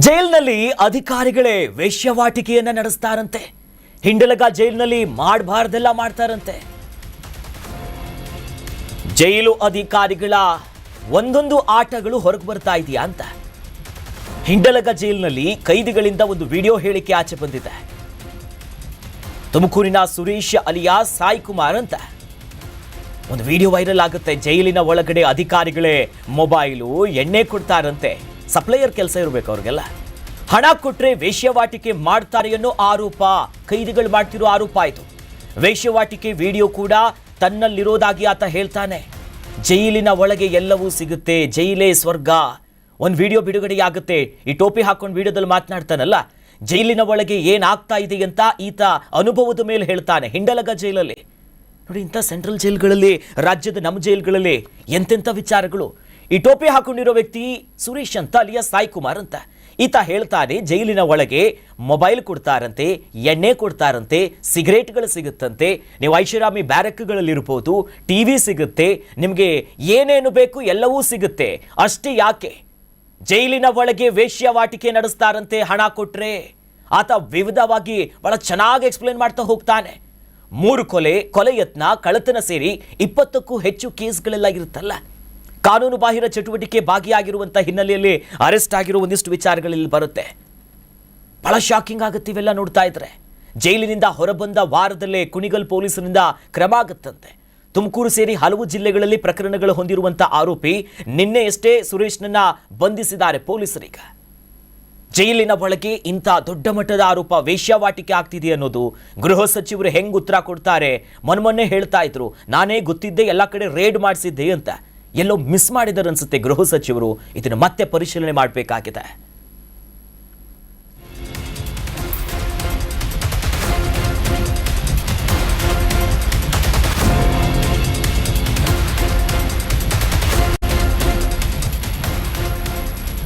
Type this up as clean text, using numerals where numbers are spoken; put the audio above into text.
ಜೈಲಿನಲ್ಲಿ ಅಧಿಕಾರಿಗಳೇ ವೇಶ್ಯವಾಟಿಕೆಯನ್ನ ನಡೆಸ್ತಾರಂತೆ. ಹಿಂಡಲಗ ಜೈಲಿನಲ್ಲಿ ಮಾಡಬಾರದೆಲ್ಲ ಮಾಡ್ತಾರಂತೆ. ಜೈಲು ಅಧಿಕಾರಿಗಳ ಒಂದೊಂದು ಆಟಗಳು ಹೊರಗೆ ಬರ್ತಾ ಇದೆಯಾ ಅಂತ ಹಿಂಡಲಗ ಜೈಲಿನಲ್ಲಿ ಕೈದಿಗಳಿಂದ ಒಂದು ವಿಡಿಯೋ ಹೇಳಿಕೆ ಆಚೆ ಬಂದಿದೆ. ತುಮಕೂರಿನ ಸುರೇಶ್ ಅಲಿಯಾಸ್ ಸಾಯಿ ಕುಮಾರ್ ಅಂತ ಒಂದು ವಿಡಿಯೋ ವೈರಲ್ ಆಗುತ್ತೆ. ಜೈಲಿನ ಒಳಗಡೆ ಅಧಿಕಾರಿಗಳೇ ಮೊಬೈಲು ಎಣ್ಣೆ ಕೊಡ್ತಾರಂತೆ. ಸಪ್ಲೈಯರ್ ಕೆಲಸ ಇರಬೇಕು ಅವ್ರಿಗೆಲ್ಲ. ಹಣ ಕೊಟ್ರೆ ವೇಶ್ಯವಾಟಿಕೆ ಮಾಡ್ತಾರೆ ಅನ್ನೋ ಆರೋಪ ಕೈದಿಗಳು ಮಾಡ್ತಿರೋ ಆರೋಪ ಆಯಿತು. ವೇಶ್ಯವಾಟಿಕೆ ವಿಡಿಯೋ ಕೂಡ ತನ್ನಲ್ಲಿರೋದಾಗಿ ಆತ ಹೇಳ್ತಾನೆ. ಜೈಲಿನ ಒಳಗೆ ಎಲ್ಲವೂ ಸಿಗುತ್ತೆ, ಜೈಲೇ ಸ್ವರ್ಗ. ಒಂದು ವಿಡಿಯೋ ಬಿಡುಗಡೆಯಾಗುತ್ತೆ. ಈ ಟೋಪಿ ಹಾಕೊಂಡು ವಿಡಿಯೋದಲ್ಲಿ ಮಾತನಾಡ್ತಾನಲ್ಲ, ಜೈಲಿನ ಒಳಗೆ ಏನಾಗ್ತಾ ಇದೆ ಅಂತ ಈತ ಅನುಭವದ ಮೇಲೆ ಹೇಳ್ತಾನೆ. ಹಿಂಡಲಗ ಜೈಲಲ್ಲಿ ನೋಡಿ, ಇಂಥ ಸೆಂಟ್ರಲ್ ಜೈಲ್ಗಳಲ್ಲಿ, ರಾಜ್ಯದ ನಮ್ಮ ಜೈಲ್ಗಳಲ್ಲಿ ಎಂತೆಂಥ ವಿಚಾರಗಳು. ಈ ಟೋಪಿ ಹಾಕೊಂಡಿರೋ ವ್ಯಕ್ತಿ ಸುರೇಶ್ ಅಂತ ಅಲಿಯಾಸ್ ಸಾಯಿ ಕುಮಾರ್ ಅಂತ. ಈತ ಹೇಳ್ತಾನೆ, ಜೈಲಿನ ಒಳಗೆ ಮೊಬೈಲ್ ಕೊಡ್ತಾರಂತೆ, ಎಣ್ಣೆ ಕೊಡ್ತಾರಂತೆ, ಸಿಗರೇಟ್ಗಳು ಸಿಗುತ್ತಂತೆ, ನೀವು ಐಷಾರಾಮಿ ಬ್ಯಾರಕ್ಗಳಲ್ಲಿರ್ಬೋದು, ಟಿವಿ ಸಿಗುತ್ತೆ, ನಿಮಗೆ ಏನೇನು ಬೇಕು ಎಲ್ಲವೂ ಸಿಗುತ್ತೆ. ಅಷ್ಟೇ ಯಾಕೆ, ಜೈಲಿನ ಒಳಗೆ ವೇಶ್ಯವಾಟಿಕೆ ನಡೆಸ್ತಾರಂತೆ ಹಣ ಕೊಟ್ರೆ. ಆತ ವಿವಿಧವಾಗಿ ಬಹಳ ಚೆನ್ನಾಗಿ ಎಕ್ಸ್ಪ್ಲೇನ್ ಮಾಡ್ತಾ ಹೋಗ್ತಾನೆ. 3 ಕೊಲೆ ಯತ್ನ, ಕಳ್ಳತನ ಸೇರಿ 20ಕ್ಕೂ ಹೆಚ್ಚು ಕೇಸ್ಗಳೆಲ್ಲ ಇರುತ್ತಲ್ಲ. ಕಾನೂನು ಬಾಹಿರ ಚಟುವಟಿಕೆ ಭಾಗಿಯಾಗಿರುವಂಥ ಹಿನ್ನೆಲೆಯಲ್ಲಿ ಅರೆಸ್ಟ್ ಆಗಿರುವ ಒಂದಿಷ್ಟು ವಿಚಾರಗಳಲ್ಲಿ ಬರುತ್ತೆ. ಬಹಳ ಶಾಕಿಂಗ್ ಆಗುತ್ತೆ ಇವೆಲ್ಲ ನೋಡ್ತಾ ಇದ್ರೆ. ಜೈಲಿನಿಂದ ಹೊರಬಂದ ವಾರದಲ್ಲೇ ಕುಣಿಗಲ್ ಪೊಲೀಸರಿಂದ ಕ್ರಮ ಆಗುತ್ತಂತೆ. ತುಮಕೂರು ಸೇರಿ ಹಲವು ಜಿಲ್ಲೆಗಳಲ್ಲಿ ಪ್ರಕರಣಗಳು ಹೊಂದಿರುವಂಥ ಆರೋಪಿ ನಿನ್ನೆಯಷ್ಟೇ ಸುರೇಶ್ನನ್ನ ಬಂಧಿಸಿದ್ದಾರೆ ಪೊಲೀಸರೀಗ. ಜೈಲಿನ ಒಳಗೆ ಇಂಥ ದೊಡ್ಡ ಮಟ್ಟದ ಆರೋಪ ವೇಶ್ಯಾವಾಟಿಕೆ ಆಗ್ತಿದೆ ಅನ್ನೋದು ಗೃಹ ಸಚಿವರು ಹೆಂಗ್ ಉತ್ತರ ಕೊಡ್ತಾರೆ. ಮೊನ್ನೆ ಹೇಳ್ತಾ ಇದ್ರು, ನಾನೇ ಗೊತ್ತಿದ್ದೆ, ಎಲ್ಲ ಕಡೆ ರೇಡ್ ಮಾಡಿಸಿದ್ದೆ ಅಂತ. ಎಲ್ಲೋ ಮಿಸ್ ಮಾಡಿದಾರೆ ಅನ್ಸುತ್ತೆ ಗೃಹ ಸಚಿವರು. ಇದನ್ನು ಮತ್ತೆ ಪರಿಶೀಲನೆ ಮಾಡಬೇಕಾಗಿದೆ.